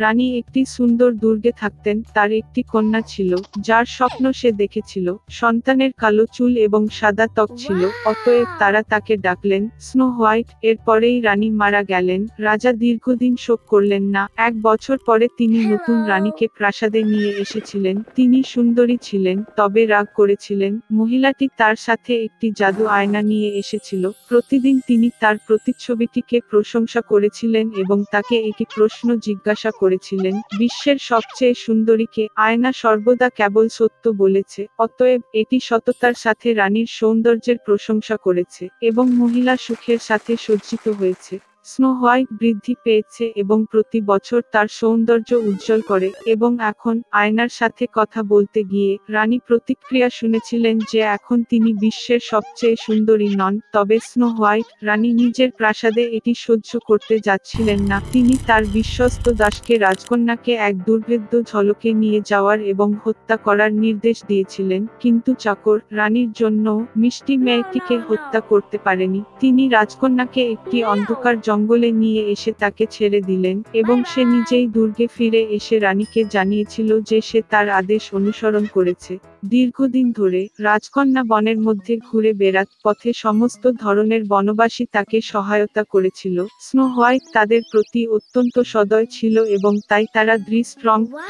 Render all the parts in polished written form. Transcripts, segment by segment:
রানী একটি সুন্দর দুর্গে থাকতেন। তার একটি কন্যা ছিল, যার স্বপ্ন সে দেখেছিল। সন্তানের কালো চুল এবং সাদা ত্বক ছিল, অতএব তারা তাকে ডাকলেন স্নো হোয়াইট। এরপরেই রানী মারা গেলেন। রাজা দীর্ঘদিন শোক করলেন না। 1 বছর পরে তিনি নতুন রানীকে প্রাসাদে নিয়ে এসেছিলেন। তিনি সুন্দরী ছিলেন, তবে রাগ করেছিলেন। মহিলাটি তার সাথে একটি জাদু আয়না নিয়ে এসেছিল। প্রতিদিন তিনি তার প্রতিচ্ছবিটিকে প্রশংসা করেছিলেন এবং তাকে একটি প্রশ্ন জিজ্ঞাসা করেছিলেন, বিশ্বের সবচেয়ে সুন্দরীকে? আয়না সর্বদা কেবল সত্য বলেছে, অতএব এটি সততার সাথে রানীর সৌন্দর্যের প্রশংসা করেছে এবং মহিলা সুখের সাথে সজ্জিত হয়েছে। স্নো হোয়াইট বৃদ্ধি পেয়েছে এবং প্রতি বছর তার সৌন্দর্য উজ্জ্বল করে, এবং এখন আয়নার সাথে কথা বলতে গিয়ে রানী প্রতিক্রিয়া শুনেছিলেন যে এখন তিনি বিশ্বের সবচেয়ে সুন্দরী নন। তবে স্নো হোয়াইট রানী নিজের প্রাসাদে এটি সহ্য করতে যাচ্ছিলেন না। তিনি তার বিশ্বস্ত দাসকে রাজকন্যাকে এক দুর্ভেদ্য ঝলকে নিয়ে যাওয়ার এবং হত্যা করার নির্দেশ দিয়েছিলেন, কিন্তু চাকর রানীর জন্য মিষ্টি মেয়েটিকে হত্যা করতে পারেনি। তিনি রাজকন্যাকে একটি অন্ধকার জঙ্গলে নিয়ে এসে তাকে ছেড়ে দিলেন এবং সে নিজেই দুর্গে ফিরে এসে রানীকে জানিয়েছিল যে সে তার আদেশ অনুসরণ করেছে। দীর্ঘদিন ধরে রাজকন্যা বনের মধ্যে ঘুরে বেড়াত পথে সমস্ত ধরনের বনবাসী তাকে সহায়তা করেছিল। স্নো হোয়াইট তাদের প্রতি অত্যন্ত সদয় ছিল এবং তাই তারা দৃঢ়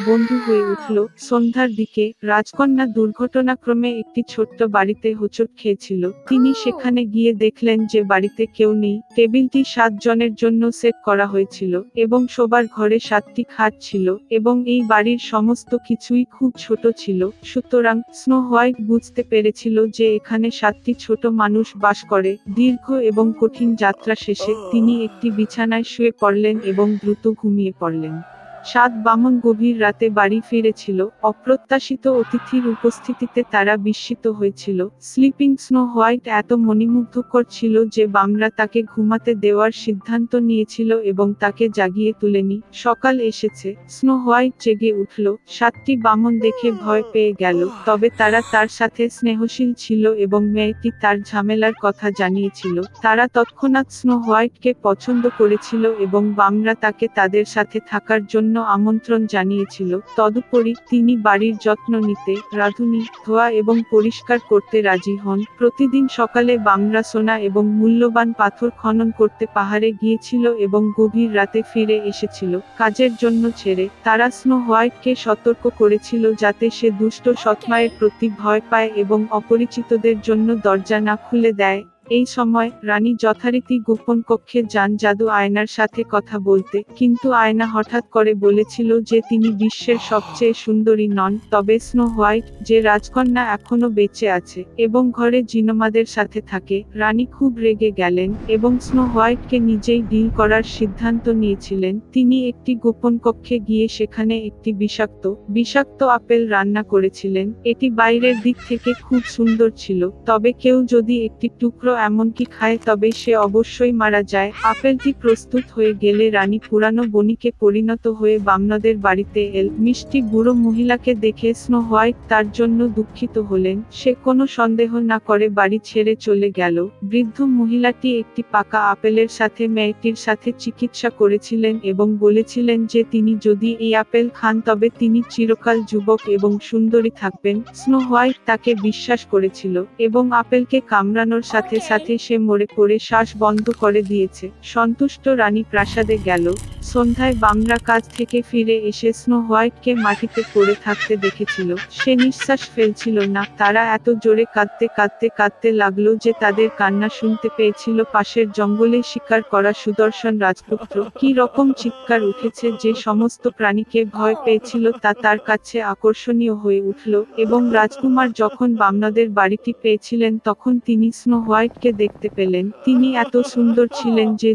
বন্ধু হয়ে উঠল। সন্ধ্যার দিকে রাজকন্যা দুর্ঘটনাক্রমে একটি ছোট্ট বাড়িতে হোঁচট খেয়েছিল। তিনি সেখানে গিয়ে দেখলেন যে বাড়িতে কেউ নেই। টেবিলটি 7 জনের জন্য সেট করা হয়েছিল এবং শোবার ঘরে 7টি খাট ছিল এবং এই বাড়ির সমস্ত কিছুই খুব ছোট ছিল। সুতরাং স্নো হোয়াইট বুঝতে পেরেছিল যে এখানে 7টি ছোট মানুষ বাস করে। দীর্ঘ এবং কঠিন যাত্রা শেষে তিনি একটি বিছানায় শুয়ে পড়লেন এবং দ্রুত ঘুমিয়ে পড়লেন। 7 বামন গভীর রাতে বাড়ি ফিরেছিল। অপ্রত্যাশিত অতিথির উপস্থিতিতে তারা বিস্মিত হয়েছিল। স্লিপিং স্নো হোয়াইট এত মনোমুগ্ধকর ছিল যে বামরা তাকে ঘুমাতে দেওয়ার সিদ্ধান্ত নিয়েছিল এবং তাকে জাগিয়ে তুলেনি। সকাল এসেছে, স্নো হোয়াইট জেগে উঠল। 7টি বামন দেখে ভয় পেয়ে গেল, তবে তারা তার সাথে স্নেহশীল ছিল এবং মেয়েটি তার ঝামেলার কথা জানিয়েছিল। তারা তৎক্ষণাৎ স্নো হোয়াইটকে পছন্দ করেছিল এবং বামরা তাকে তাদের সাথে থাকার জন্য আমন্ত্রণ জানিয়েছিল। তদুপরি তিনি বাড়ির যত্ন নিতে, রাঁধুনি, ধোয়া এবং পরিষ্কার করতে রাজি হন। প্রতিদিন সকালে বামরা সোনা এবং মূল্যবান পাথর খনন করতে পাহাড়ে গিয়েছিল এবং গভীর রাতে ফিরে এসেছিল কাজের জন্য ছেড়ে। তারা স্নো হোয়াইটকে সতর্ক করেছিল যাতে সে দুষ্ট সৎমায়ের প্রতি ভয় পায় এবং অপরিচিতদের জন্য দরজা না খুলে দেয়। এই সময় রানী যথারীতি গোপন কক্ষে যান জাদু আয়নার সাথে কথা বলতে, কিন্তু আয়না হঠাৎ করে বলেছিল যে তিনি বিশ্বের সবচেয়ে সুন্দরী নন। তবে স্নো হোয়াইট, যে রাজকন্যা এখনো বেঁচে আছে এবং ঘরে জিনোমাদের সাথে থাকে। রানী খুব রেগে গেলেন এবং স্নো হোয়াইটকে নিজেই ডিল করার সিদ্ধান্ত নিয়েছিলেন। তিনি একটি গোপন কক্ষে গিয়ে সেখানে একটি বিষাক্ত আপেল রান্না করেছিলেন। এটি বাইরের দিক থেকে খুব সুন্দর ছিল, তবে কেউ যদি একটি টুকরো এমনকি খায় তবে সে অবশ্যই মারা যায়। আপেলটি প্রস্তুত হয়ে গেলে রানী পুরানো বণিকে পরিণত হয়ে বামনদের বাড়িতে এল। মিষ্টি বুড়ো মহিলাকে দেখে স্নো হোয়াইট তার জন্য দুঃখিত হলেন। সে কোনো সন্দেহ না করে বাড়ি ছেড়ে চলে গেল। বৃদ্ধ মহিলাটি একটি পাকা আপেলের সাথে মেয়েটির সাথে চিকিৎসা করেছিলেন এবং বলেছিলেন যে তিনি যদি এই আপেল খান তবে তিনি চিরকাল যুবক এবং সুন্দরী থাকবেন। স্নো হোয়াইট তাকে বিশ্বাস করেছিল এবং আপেলকে কামড়ানোর সাথে সাথে সে মরে পড়ে শ্বাস বন্ধ করে দিয়েছে। সন্তুষ্ট রানী প্রাসাদে গেল। সন্ধ্যায় বামরা কাজ থেকে ফিরে এসে স্নো হোয়াইটকে মাটিতে পড়ে থাকতে দেখেছিল। সে নিঃশ্বাস ফেলছিল না। তারা এত জোরে কাঁদতে লাগলো যে তাদের কান্না শুনতে পেয়েছিল পাশের জঙ্গলে শিকার করা সুদর্শন রাজপুত্র। কি রকম চিৎকার উঠেছে যে সমস্ত প্রাণীকে ভয় পেয়েছিল তা তার কাছে আকর্ষণীয় হয়ে উঠল। এবং রাজকুমার যখন বামনাদের বাড়িটি পেয়েছিলেন তখন তিনি স্নো হোয়াইটকে দেখতে পেলেন। তিনি এত সুন্দর ছিলেন যে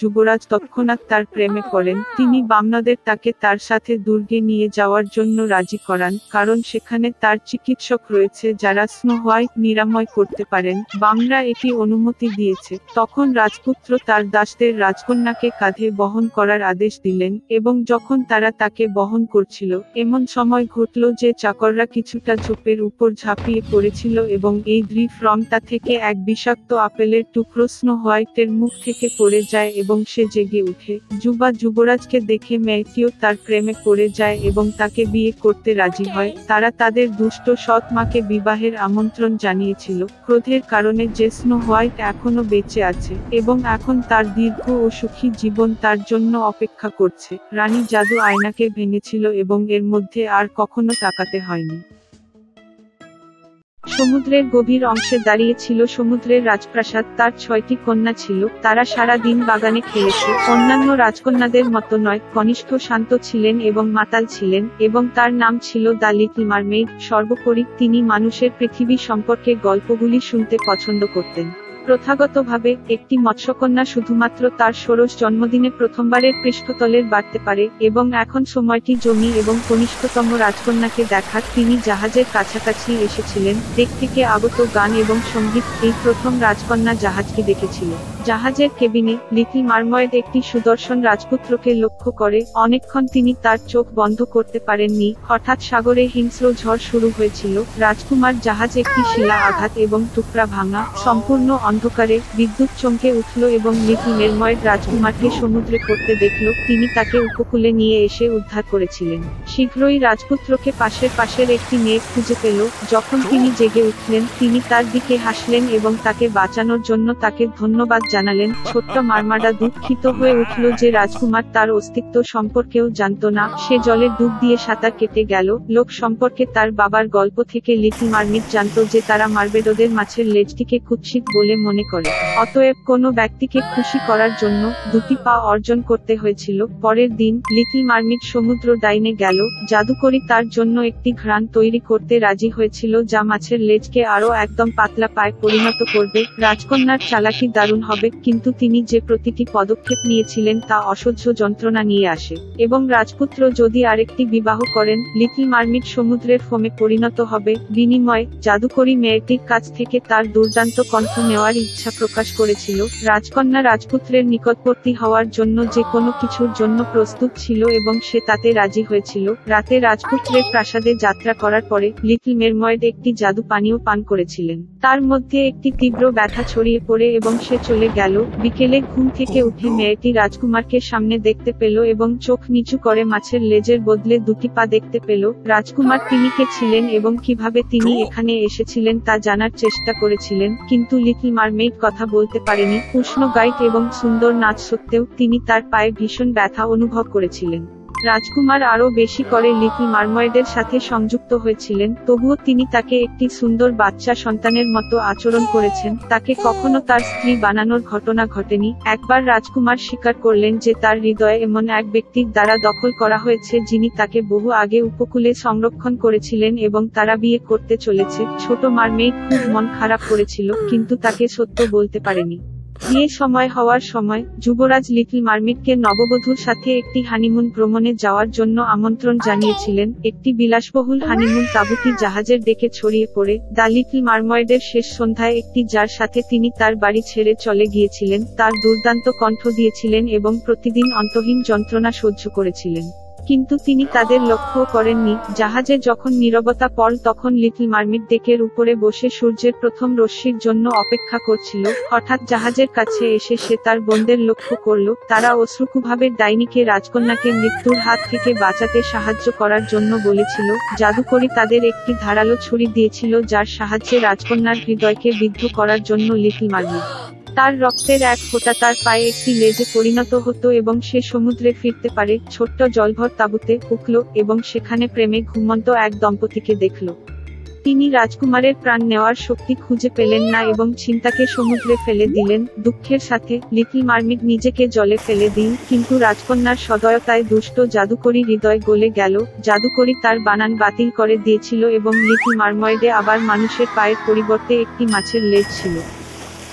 যুবরাজ তৎক্ষণাৎ তার প্রেমে পড়েন। তিনি বামনাদের তাকে তার সাথে দুর্গে নিয়ে যাওয়ার জন্য রাজি করান, কারণ সেখানে তার চিকিৎসক রয়েছে যারা স্নো হোয়াইট নিরাময় করতে পারেন। বামরা এটি অনুমতি দিয়েছে। তখন রাজপুত্র তার দাসদের রাজকন্যাকে কাঁধে বহন করার আদেশ দিলেন এবং যখন তারা তাকে বহন করছিল এমন সময় ঘটল যে চাকররা কিছুটা ঝোপের উপর ঝাঁপিয়ে পড়েছিল এবং এই দৃঢ়তা থেকে এক বিষাক্ত বিষাক্ত আপেলের টুকরো স্নো হোয়াইটের মুখ থেকে পড়ে যায় এবং সে জেগে উঠে। যুবরাজকে দেখে মেয়েটিও তার প্রেমে পড়ে যায় এবং তাকে বিয়ে করতে রাজি হয়। তারা তাদের দুষ্ট সৎ মাকে বিবাহের আমন্ত্রণ জানিয়েছিল, ক্রোধের কারণে যে স্নো হোয়াইট এখনো বেঁচে আছে এবং এখন তার দীর্ঘ ও সুখী জীবন তার জন্য অপেক্ষা করছে। রানী জাদু আয়নাকে ভেঙেছিল এবং এর মধ্যে আর কখনো তাকাতে হয়নি। সমুদ্রের গভীর অংশে দাঁড়িয়ে ছিল সমুদ্রের রাজপ্রাসাদ। তার 6টি কন্যা ছিল, তারা সারা দিন বাগানে খেলেছে। অন্যান্য রাজকন্যাদের মতো নয়, কনিষ্ঠ শান্ত ছিলেন এবং মাতাল ছিলেন, এবং তার নাম ছিল দ্য লিটল মারমেইড। সর্বোপরি তিনি মানুষের পৃথিবী সম্পর্কে গল্পগুলি শুনতে পছন্দ করতেন। প্রথাগতভাবে একটি মৎস্যকন্যা শুধুমাত্র তার ষোড়শ জন্মদিনে প্রথমবারের পৃষ্ঠতলের বাড়তে পারে, এবং এখন সময়টি জমি এবং কনিষ্ঠতম রাজকন্যাকে দেখার। তিনি জাহাজের কাছাকাছি এসেছিলেন। দেখ থেকে আগত গান এবং সঙ্গীত এই প্রথম রাজকন্যা জাহাজকে দেখেছিল। জাহাজের কেবিনে লিটল মারমেইড একটি সুদর্শন রাজপুত্রকে লক্ষ্য করে। অনেকক্ষণ তিনি তার চোখ বন্ধ করতে পারেননি। হঠাৎ সাগরে হিংস্র ঝড় শুরু হয়েছিল। রাজকুমার জাহাজ একটি শিলা আঘাত এবং টুকরা ভাঙা। সম্পূর্ণ অন্ধকারে বিদ্যুৎ চমকে উঠল এবং লিটল মারমেইড রাজকুমারকে সমুদ্রে পড়তে দেখল। তিনি তাকে উপকূলে নিয়ে এসে উদ্ধার করেছিলেন। শীঘ্রই রাজপুত্রকে পাশের একটি মেয়ে খুঁজে পেল। যখন তিনি জেগে উঠলেন, তিনি তার দিকে হাসলেন এবং তাকে বাঁচানোর জন্য তাকে ধন্যবাদ জানালেন। ছোট্ট মারমাডা দুঃখিত হয়ে উঠল যে রাজকুমার তার অস্তিত্ব সম্পর্কেও জানত না। সে জলে ডুব দিয়ে সাঁতার কেটে গেল। লোক সম্পর্কে তার বাবার গল্প থেকে লিটল মারমেইড জানত যে তারা মার্মেডদের মাছের লেজটিকে কুৎসিত বলে মনে করে। অতএব কোনো ব্যক্তিকে খুশি করার জন্য 2টি পা অর্জন করতে হয়েছিল। পরের দিন লিটল মারমেইড সমুদ্র ডাইনে গেল। জাদুকরী তার জন্য একটি ঘ্রাণ তৈরি করতে রাজি হয়েছিল যা মাছের লেজকে আরো একদম পাতলা পায়ে পরিণত করবে। রাজকন্যার চালাকি দারুণ হবে, কিন্তু তিনি যে প্রতিটি পদক্ষেপ নিয়েছিলেন তা অসহ্য যন্ত্রণা নিয়ে আসে। এবং রাজপুত্র যদি আরেকটি বিবাহ করেন, লিটল মারমেইড সমুদ্রের ফোমে পরিণত হবে। বিনিময়ে জাদুকরী মেয়েটির কাছ থেকে তার দুর্দান্ত কণ্ঠ নেওয়ার ইচ্ছা প্রকাশ করেছিল। রাজকন্যা রাজপুত্রের নিকটবর্তী হওয়ার জন্য যে কোনো কিছুর জন্য প্রস্তুত ছিল এবং সে তাতে রাজি হয়েছিল। রাতে রাজপুত্রের প্রাসাদে যাত্রা করার পরে লিটল মারমেইড একটি জাদু পানীয় পান করেছিলেন। তার মধ্যে একটি তীব্র ব্যথা ছড়িয়ে পড়ে এবং সে চলে গেল। বিকেলে ঘুম থেকে উঠে মেয়েটি রাজকুমারকে সামনে দেখতে পেল এবং চোখ নিচু করে মাছের লেজের বদলে 2টি পা দেখতে পেল। রাজকুমার তিনি কে ছিলেন এবং কিভাবে তিনি এখানে এসেছিলেন তা জানার চেষ্টা করেছিলেন, কিন্তু লিটল মারমেইড কথা বলতে পারেনি। উষ্ণ গাইড এবং সুন্দর নাচ সত্ত্বেও তিনি তার পায়ে ভীষণ ব্যথা অনুভব করেছিলেন। রাজকুমার আরো বেশি করে লিটল মারমেইডের সাথে সংযুক্ত হয়েছিলেন, তবুও তিনি তাকে একটি সুন্দর বাচ্চা সন্তানের মতো আচরণ করেছেন। তাকে কখনো তার স্ত্রী বানানোর ঘটনা ঘটেনি। একবার রাজকুমার স্বীকার করলেন যে তার হৃদয় এমন এক ব্যক্তির দ্বারা দখল করা হয়েছে যিনি তাকে বহু আগে উপকূলে সংরক্ষণ করেছিলেন এবং তারা বিয়ে করতে চলেছে। ছোট মারমেইড খুব মন খারাপ করেছিল, কিন্তু তাকে সত্য বলতে পারেনি। বিয়ে সময় হওয়ার সময় যুবরাজ লিটল মারমেইডকে নববধূর সাথে একটি হানিমুন ভ্রমণে যাওয়ার জন্য আমন্ত্রণ জানিয়েছিলেন। একটি বিলাসবহুল হানিমুন তাঁবুটি জাহাজের ডেকে ছড়িয়ে পড়ে। দ্য লিটল মারমেইডের শেষ সন্ধ্যায় একটি যার সাথে তিনি তার বাড়ি ছেড়ে চলে গিয়েছিলেন তার দুর্দান্ত কণ্ঠ দিয়েছিলেন এবং প্রতিদিন অন্তহীন যন্ত্রণা সহ্য করেছিলেন। কিন্তু তিনি তাদের লক্ষ্য করেননি। জাহাজে যখন নীরবতা পড়ল তখন লিটল মারমেইড ডেকের উপরে বসে সূর্যের প্রথম রশ্মির জন্য অপেক্ষা করছিল। হঠাৎ জাহাজের কাছে এসে সে তার বোনদের লক্ষ্য করল। তারা অশ্রুকুভাবে ডাইনিকে রাজকন্যাকে মৃত্যুর হাত থেকে বাঁচাতে সাহায্য করার জন্য বলেছিল। জাদুকরী তাদের একটি ধারালো ছুরি দিয়েছিল যার সাহায্যে রাজকন্যার হৃদয়কে বিদ্ধ করার জন্য লিটল মারমেইড তার রক্তের এক ফোঁটা তার পায়ে একটি লেজে পরিণত হতো এবং সে সমুদ্রে ফিরতে পারে। ছোট্ট জলভর তাঁবুতে উঠল এবং সেখানে প্রেমে ঘুমন্ত এক দম্পতিকে দেখল। তিনি রাজকুমারের প্রাণ নেওয়ার শক্তি খুঁজে পেলেন না এবং চিন্তাকে সমুদ্রে ফেলে দিলেন। দুঃখের সাথে লিটল মারমেইড নিজেকে জলে ফেলে দিন, কিন্তু রাজকন্যার সদয়তায় দুষ্ট জাদুকরী হৃদয় গলে গেল। জাদুকরী তার বানান বাতিল করে দিয়েছিল এবং লিটল মারমেইডে আবার মানুষের পায়ের পরিবর্তে একটি মাছের লেজ ছিল।